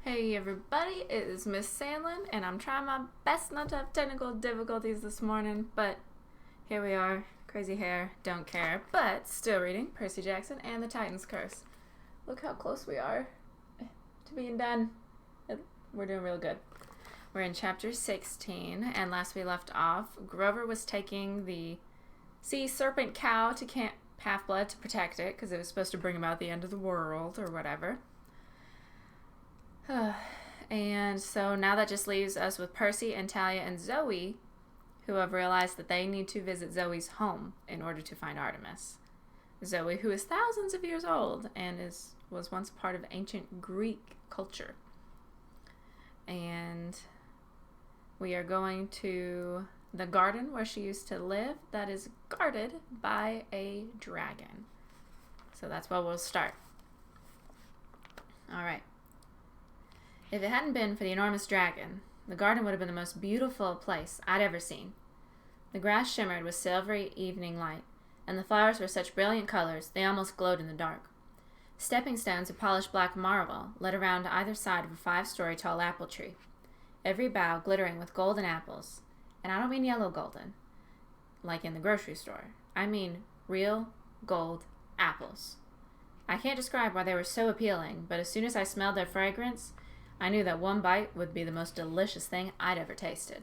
Hey everybody, it is Miss Sandlin, and I'm trying my best not to have technical difficulties this morning, but here we are. Crazy hair, don't care, but still reading Percy Jackson and the Titan's Curse. Look how close we are to being done. We're doing real good. We're in chapter 16, and last we left off, Grover was taking the sea serpent cow to Camp Half-Blood to protect it, because it was supposed to bring about the end of the world, or whatever. And so now that just leaves us with Percy and Talia and Zoe, who have realized that they need to visit Zoe's home in order to find Artemis. Zoe, who is thousands of years old and was once part of ancient Greek culture. And we are going to the garden where she used to live that is guarded by a dragon. So that's where we'll start. All right. If it hadn't been for the enormous dragon, the garden would have been the most beautiful place I'd ever seen. The grass shimmered with silvery evening light, and the flowers were such brilliant colors they almost glowed in the dark. Stepping stones of polished black marble led around either side of a 5-story tall apple tree, every bough glittering with golden apples. And I don't mean yellow golden, like in the grocery store. I mean real gold apples. I can't describe why they were so appealing, but as soon as I smelled their fragrance, I knew that one bite would be the most delicious thing I'd ever tasted.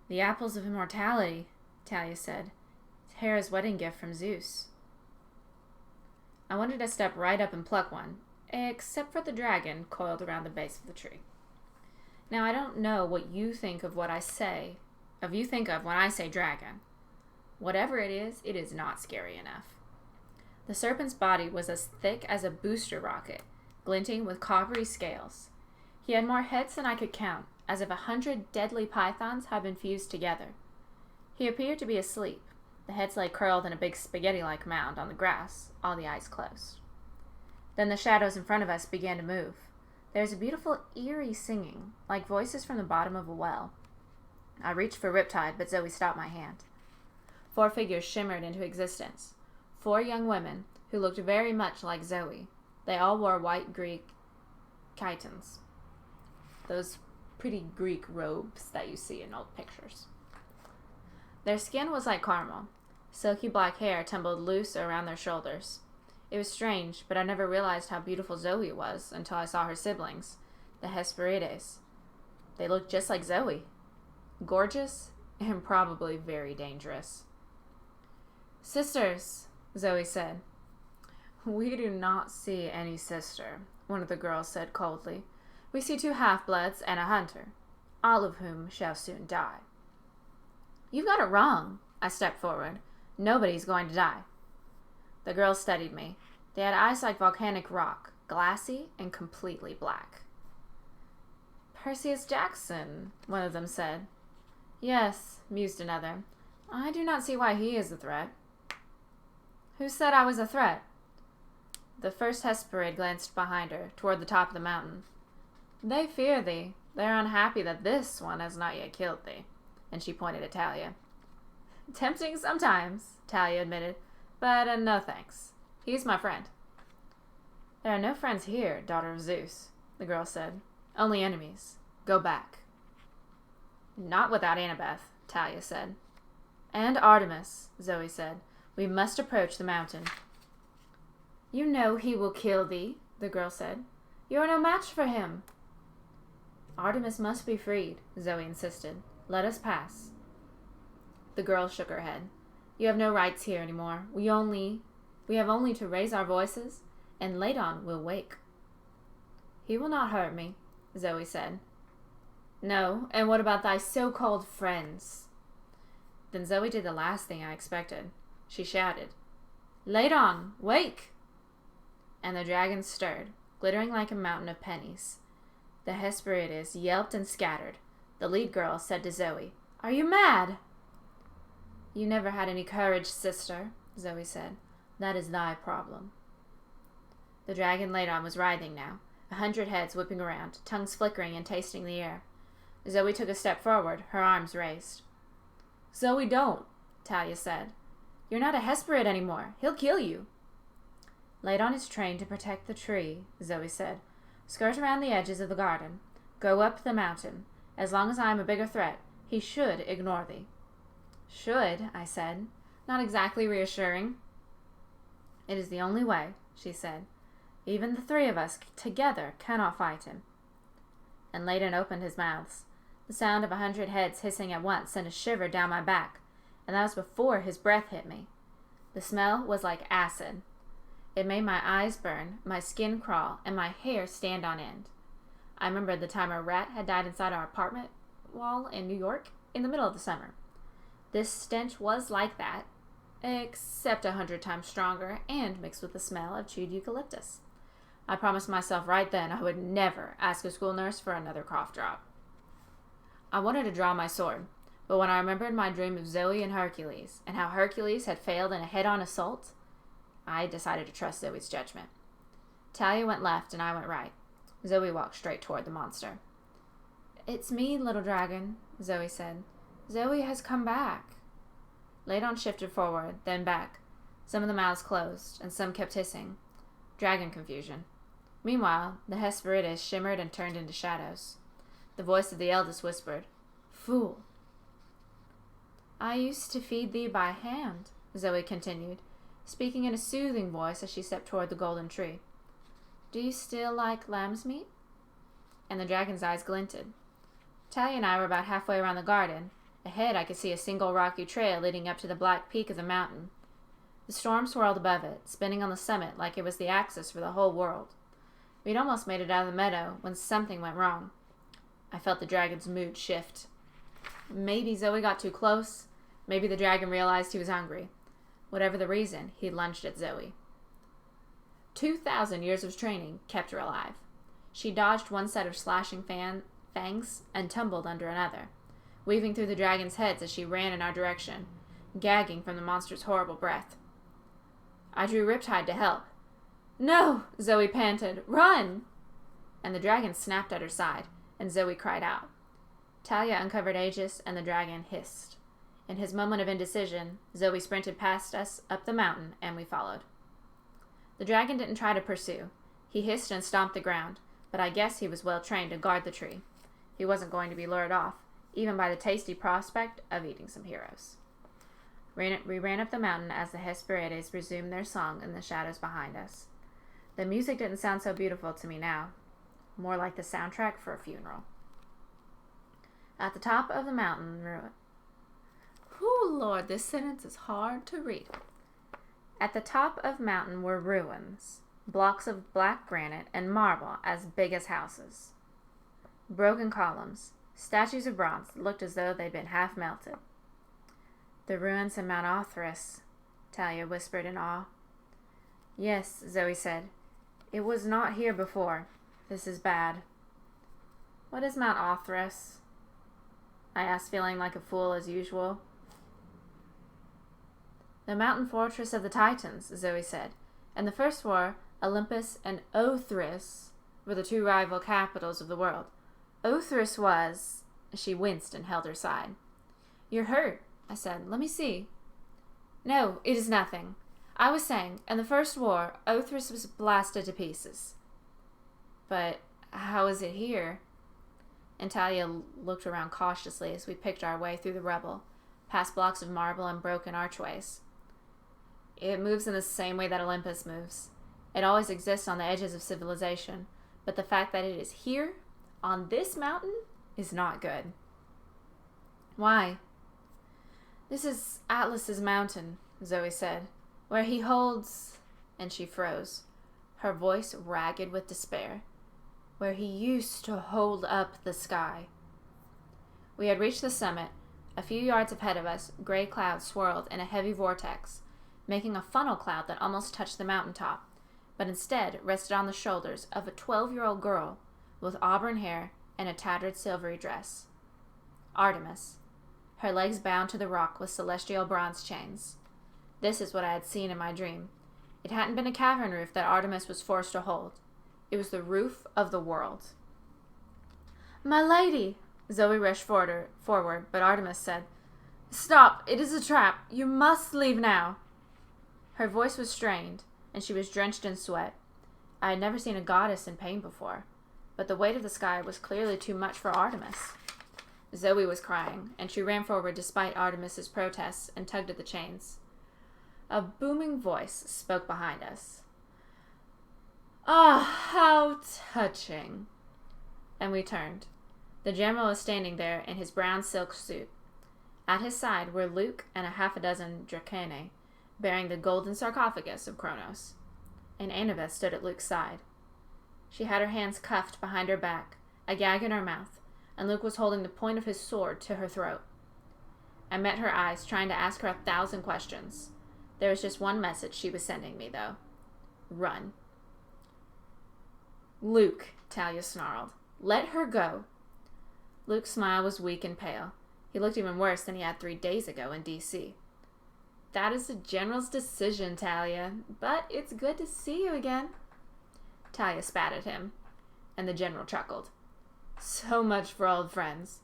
The apples of immortality, Talia said. It's Hera's wedding gift from Zeus. I wanted to step right up and pluck one, except for the dragon coiled around the base of the tree. Now, I don't know what you think of when I say dragon. Whatever it is not scary enough. The serpent's body was as thick as a booster rocket, glinting with coppery scales. He had more heads than I could count, as if 100 deadly pythons had been fused together. He appeared to be asleep. The heads lay curled in a big spaghetti-like mound on the grass, all the eyes closed. Then the shadows in front of us began to move. There was a beautiful, eerie singing, like voices from the bottom of a well. I reached for Riptide, but Zoe stopped my hand. 4 figures shimmered into existence. 4 young women, who looked very much like Zoe. They all wore white Greek chitons. Those pretty Greek robes that you see in old pictures. Their skin was like caramel. Silky black hair tumbled loose around their shoulders. It was strange, but I never realized how beautiful Zoe was until I saw her siblings, the Hesperides. They looked just like Zoe. Gorgeous and probably very dangerous. "Sisters," Zoe said. "We do not see any sister," one of the girls said coldly. "We see 2 half-bloods and a hunter, all of whom shall soon die." "You've got it wrong," I stepped forward. "Nobody's going to die." The girls studied me. They had eyes like volcanic rock, glassy and completely black. "Perseus Jackson," one of them said. "Yes," mused another. "I do not see why he is a threat." "Who said I was a threat?" The first Hesperid glanced behind her, toward the top of the mountain. "They fear thee. They are unhappy that this one has not yet killed thee." And she pointed at Talia. "Tempting sometimes," Talia admitted, "but no thanks. He's my friend." "There are no friends here, daughter of Zeus," the girl said. "Only enemies. Go back." "Not without Annabeth," Talia said. "And Artemis," Zoe said. "We must approach the mountain." "You know he will kill thee," the girl said. "You are no match for him." "Artemis must be freed," Zoe insisted. "Let us pass." The girl shook her head. "You have no rights here anymore. We have only to raise our voices, and Ladon will wake." "He will not hurt me," Zoe said. "No, and what about thy so-called friends?" Then Zoe did the last thing I expected. She shouted, "Ladon, wake!" And the dragon stirred, glittering like a mountain of pennies. The Hesperides yelped and scattered. The lead girl said to Zoe, "Are you mad?" "You never had any courage, sister," Zoe said. "That is thy problem." The dragon Ladon was writhing now, 100 heads whipping around, tongues flickering and tasting the air. Zoe took a step forward, her arms raised. "Zoe, don't," Talia said. "You're not a Hesperid anymore. He'll kill you." "Ladon is trained to protect the tree," Zoe said. Skirt around the edges of the garden. Go up the mountain. As long as I am a bigger threat, he should ignore thee." "Should," I said. Not exactly reassuring. "It is the only way," she said. "Even the three of us together cannot fight him." And Layden opened his mouths. The sound of 100 heads hissing at once sent a shiver down my back, and that was before his breath hit me. The smell was like acid. It made my eyes burn, my skin crawl, and my hair stand on end. I remembered the time a rat had died inside our apartment wall in New York in the middle of the summer. This stench was like that, except 100 times stronger and mixed with the smell of chewed eucalyptus. I promised myself right then I would never ask a school nurse for another cough drop. I wanted to draw my sword, but when I remembered my dream of Zoe and Hercules, and how Hercules had failed in a head-on assault, I decided to trust Zoe's judgment. Talia went left and I went right. Zoe walked straight toward the monster. "It's me, little dragon," Zoe said. "Zoe has come back." Ladon shifted forward, then back. Some of the mouths closed, and some kept hissing. Dragon confusion. Meanwhile, the Hesperides shimmered and turned into shadows. The voice of the eldest whispered, "Fool." "I used to feed thee by hand," Zoe continued, speaking in a soothing voice as she stepped toward the golden tree. "Do you still like lamb's meat?" And the dragon's eyes glinted. Talia and I were about halfway around the garden. Ahead I could see a single rocky trail leading up to the black peak of the mountain. The storm swirled above it, spinning on the summit like it was the axis for the whole world. We'd almost made it out of the meadow when something went wrong. I felt the dragon's mood shift. Maybe Zoe got too close. Maybe the dragon realized he was hungry. Whatever the reason, he lunged at Zoe. 2,000 years of training kept her alive. She dodged one set of slashing fangs and tumbled under another, weaving through the dragon's heads as she ran in our direction, gagging from the monster's horrible breath. I drew Riptide to help. "No!" Zoe panted. "Run!" And the dragon snapped at her side, and Zoe cried out. Talia uncovered Aegis, and the dragon hissed. In his moment of indecision, Zoe sprinted past us up the mountain, and we followed. The dragon didn't try to pursue. He hissed and stomped the ground, but I guess he was well trained to guard the tree. He wasn't going to be lured off, even by the tasty prospect of eating some heroes. We ran up the mountain as the Hesperides resumed their song in the shadows behind us. The music didn't sound so beautiful to me now, more like the soundtrack for a funeral. At the top of the mountain, oh Lord, this sentence is hard to read. At the top of the mountain were ruins, blocks of black granite and marble as big as houses. Broken columns, statues of bronze that looked as though they'd been half melted. "The ruins of Mount Othrys," Talia whispered in awe. "Yes," Zoe said. "It was not here before. This is bad." "What is Mount Othrys?" I asked, feeling like a fool as usual. "The mountain fortress of the Titans," Zoe said. "And the first war, Olympus and Othrys were the two rival capitals of the world. Othrys was..." She winced and held her side. "You're hurt," I said. "Let me see." "No, it is nothing. I was saying, in the first war, Othrys was blasted to pieces." "But how is it here?" And Talia looked around cautiously as we picked our way through the rubble, past blocks of marble and broken archways. "It moves in the same way that Olympus moves. It always exists on the edges of civilization, but the fact that it is here, on this mountain, is not good." "Why?" "This is Atlas's mountain," Zoe said, "where he holds..." And she froze, her voice ragged with despair. "Where he used to hold up the sky." We had reached the summit. A few yards ahead of us, gray clouds swirled in a heavy vortex, making a funnel cloud that almost touched the mountaintop, but instead rested on the shoulders of a 12-year-old girl with auburn hair and a tattered silvery dress. Artemis, her legs bound to the rock with celestial bronze chains. This is what I had seen in my dream. It hadn't been a cavern roof that Artemis was forced to hold. It was the roof of the world. "My lady!" Zoe rushed forward, but Artemis said, "Stop! It is a trap! You must leave now!" Her voice was strained, and she was drenched in sweat. I had never seen a goddess in pain before. but the weight of the sky was clearly too much for Artemis. Zoe was crying, and she ran forward despite Artemis's protests and tugged at the chains. A booming voice spoke behind us. "Ah, how touching." And we turned. The general was standing there in his brown silk suit. At his side were Luke and a half a dozen Dracanae, bearing the golden sarcophagus of Kronos. And Annabeth stood at Luke's side. She had her hands cuffed behind her back, a gag in her mouth, and Luke was holding the point of his sword to her throat. I met her eyes, trying to ask her 1,000 questions. There was just one message she was sending me, though. Run. "Luke," Talia snarled. "Let her go." Luke's smile was weak and pale. He looked even worse than he had 3 days ago in D.C. "That is the general's decision, Talia, but it's good to see you again." Talia spat at him, and the general chuckled. "So much for old friends.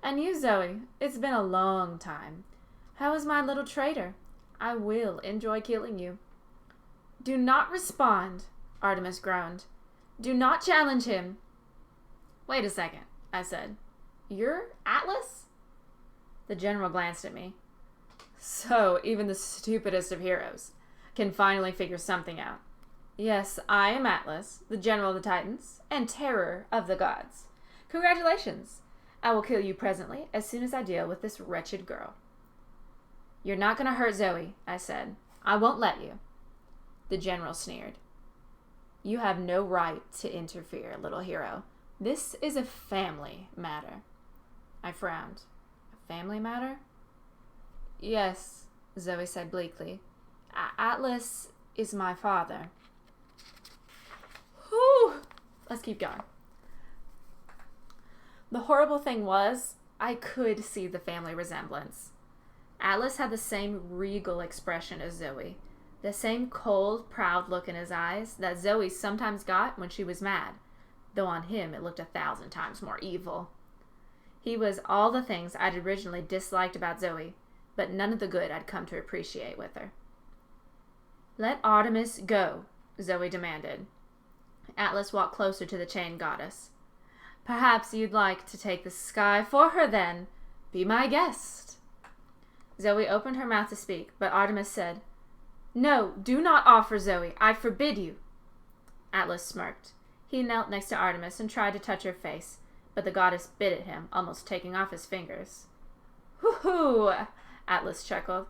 And you, Zoe, it's been a long time. How is my little traitor? I will enjoy killing you." "Do not respond," Artemis groaned. "Do not challenge him." "Wait a second," I said. "You're Atlas?" The general glanced at me. "So, even the stupidest of heroes can finally figure something out. Yes, I am Atlas, the general of the Titans, and terror of the gods. Congratulations. I will kill you presently, as soon as I deal with this wretched girl." "You're not going to hurt Zoe," I said. "I won't let you." The general sneered. "You have no right to interfere, little hero. This is a family matter." I frowned. "A family matter?" "Yes," Zoe said bleakly. "Atlas is my father." Whew! Let's keep going. The horrible thing was, I could see the family resemblance. Atlas had the same regal expression as Zoe, the same cold, proud look in his eyes that Zoe sometimes got when she was mad, though on him it looked 1,000 times more evil. He was all the things I'd originally disliked about Zoe, but none of the good I'd come to appreciate with her. "Let Artemis go," Zoe demanded. Atlas walked closer to the chain goddess. "Perhaps you'd like to take the sky for her, then. Be my guest." Zoe opened her mouth to speak, but Artemis said, "No, do not offer, Zoe. I forbid you." Atlas smirked. He knelt next to Artemis and tried to touch her face, but the goddess bit at him, almost taking off his fingers. "Hoo-hoo!" Atlas chuckled.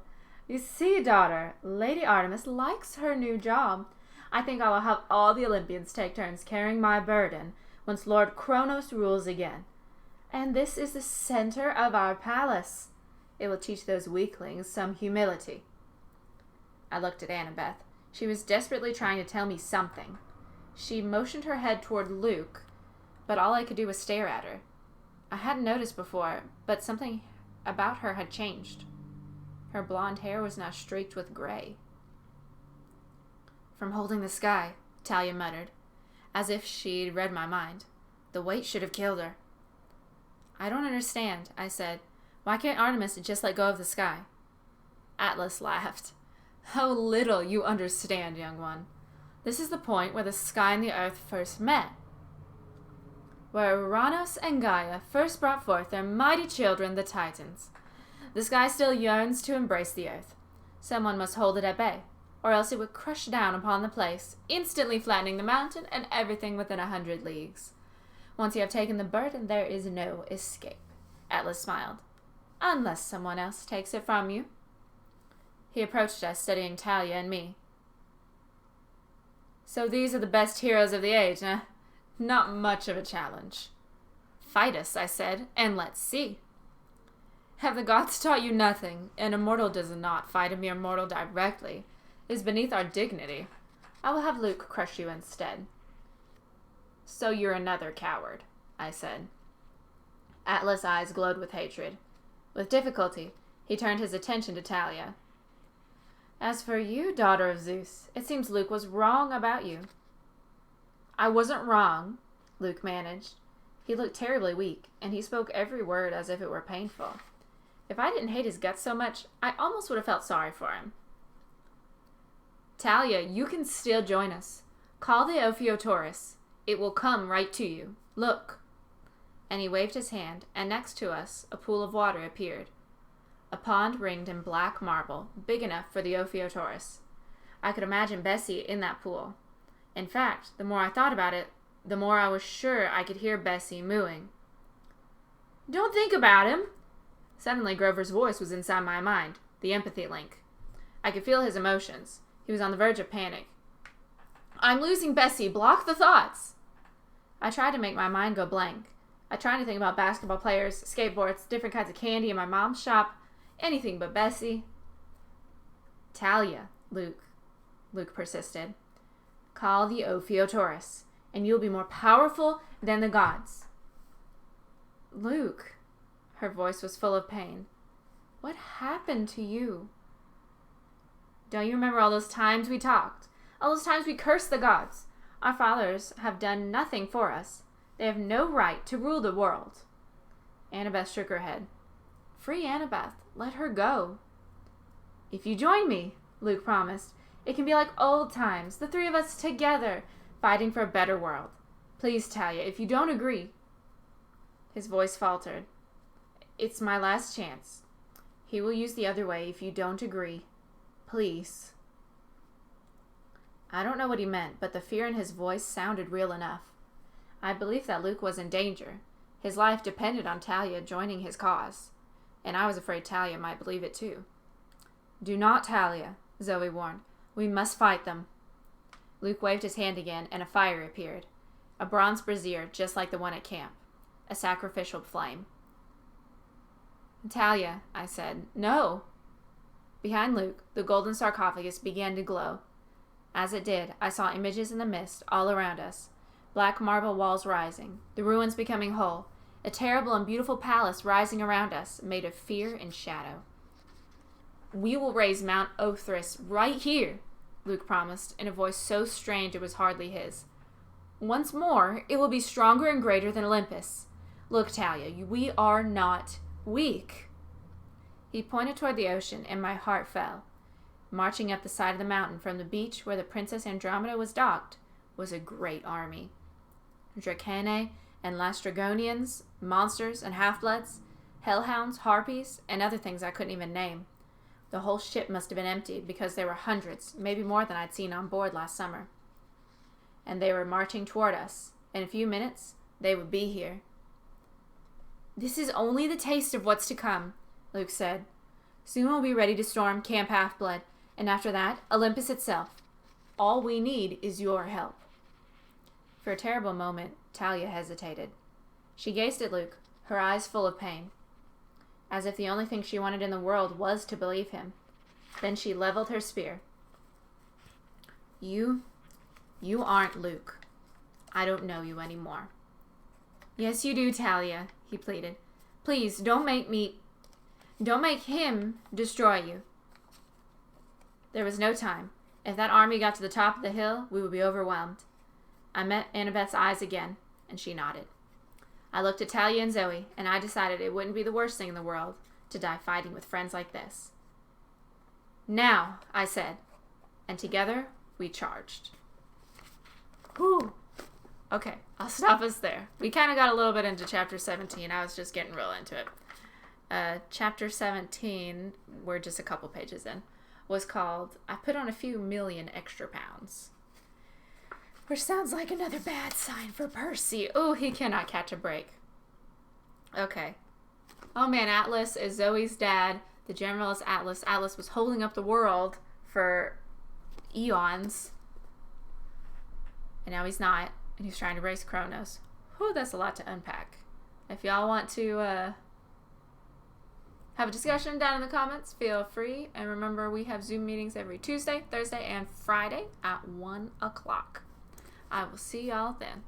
"You see, daughter, Lady Artemis likes her new job. I think I will have all the Olympians take turns carrying my burden once Lord Kronos rules again. And this is the center of our palace. It will teach those weaklings some humility." I looked at Annabeth. She was desperately trying to tell me something. She motioned her head toward Luke, but all I could do was stare at her. I hadn't noticed before, but something about her had changed. Her blonde hair was now streaked with gray. "From holding the sky," Talia muttered, as if she'd read my mind. "The weight should have killed her." "I don't understand," I said. "Why can't Artemis just let go of the sky?" Atlas laughed. "How little you understand, young one. This is the point where the sky and the earth first met. Where Uranus and Gaia first brought forth their mighty children, the Titans. The sky still yearns to embrace the earth. Someone must hold it at bay, or else it would crush down upon the place, instantly flattening the mountain and everything within 100 leagues. Once you have taken the burden, there is no escape." Atlas smiled. "Unless someone else takes it from you." He approached us, studying Talia and me. "So these are the best heroes of the age, eh? Not much of a challenge." "Fight us," I said, "and let's see." "Have the gods taught you nothing? An immortal does not fight a mere mortal directly. It is beneath our dignity. I will have Luke crush you instead." "So you're another coward," I said. Atlas' eyes glowed with hatred. With difficulty, he turned his attention to Talia. "As for you, daughter of Zeus, it seems Luke was wrong about you." "I wasn't wrong," Luke managed. He looked terribly weak, and he spoke every word as if it were painful. If I didn't hate his guts so much, I almost would have felt sorry for him. "Talia, you can still join us. Call the Ophiotaurus. It will come right to you. Look." And he waved his hand, and next to us, a pool of water appeared. A pond ringed in black marble, big enough for the Ophiotaurus. I could imagine Bessie in that pool. In fact, the more I thought about it, the more I was sure I could hear Bessie mooing. "Don't think about him." Suddenly Grover's voice was inside my mind, the empathy link. I could feel his emotions. He was on the verge of panic. "I'm losing Bessie. Block the thoughts." I tried to make my mind go blank. I tried to think about basketball players, skateboards, different kinds of candy in my mom's shop, anything but Bessie. "Talia," Luke persisted. "Call the Ophiotaurus, and you'll be more powerful than the gods." "Luke," her voice was full of pain. "What happened to you? Don't you remember all those times we talked? All those times we cursed the gods? Our fathers have done nothing for us. They have no right to rule the world." Annabeth shook her head. "Free Annabeth. Let her go." "If you join me," Luke promised, "it can be like old times, the three of us together, fighting for a better world. Please, Talia, if you don't agree." His voice faltered. "It's my last chance. He will use the other way if you don't agree. Please." I don't know what he meant, but the fear in his voice sounded real enough. I believed that Luke was in danger. His life depended on Talia joining his cause. And I was afraid Talia might believe it too. "Do not, Talia," Zoe warned. "We must fight them." Luke waved his hand again, and a fire appeared. A bronze brazier, just like the one at camp. A sacrificial flame. "Talia," I said. "No." Behind Luke, the golden sarcophagus began to glow. As it did, I saw images in the mist all around us. Black marble walls rising, the ruins becoming whole, a terrible and beautiful palace rising around us, made of fear and shadow. "We will raise Mount Othrys right here," Luke promised, in a voice so strange it was hardly his. "Once more, it will be stronger and greater than Olympus. Look, Talia, we are not weak." He pointed toward the ocean, and my heart fell. Marching up the side of the mountain from the beach where the Princess Andromeda was docked was a great army. Dracanae and Lastrygonians, monsters and half-bloods, hellhounds, harpies, and other things I couldn't even name. The whole ship must have been emptied because there were hundreds, maybe more than I'd seen on board last summer. And they were marching toward us. In a few minutes, they would be here. "This is only the taste of what's to come," Luke said. "Soon we'll be ready to storm Camp Half-Blood, and after that, Olympus itself. All we need is your help." For a terrible moment, Talia hesitated. She gazed at Luke, her eyes full of pain, as if the only thing she wanted in the world was to believe him. Then she leveled her spear. You aren't Luke. I don't know you anymore." "Yes, you do, Talia," he pleaded. "Please, don't make him destroy you." There was no time. If that army got to the top of the hill, we would be overwhelmed. I met Annabeth's eyes again, and she nodded. I looked at Talia and Zoe, and I decided it wouldn't be the worst thing in the world to die fighting with friends like this. "Now," I said, and together we charged. Whew. Okay, I'll stop us there. We kind of got a little bit into Chapter 17. I was just getting real into it. Chapter 17, we're just a couple pages in, was called "I Put on a Few Million Extra Pounds." Which sounds like another bad sign for Percy. Oh, he cannot catch a break. Okay. Oh man, Atlas is Zoe's dad. The general is Atlas. Atlas was holding up the world for eons. And now he's not. And he's trying to race Kronos. Whew, that's a lot to unpack. If y'all want to have a discussion down in the comments, feel free. And remember, we have Zoom meetings every Tuesday, Thursday, and Friday at 1 o'clock. I will see y'all then.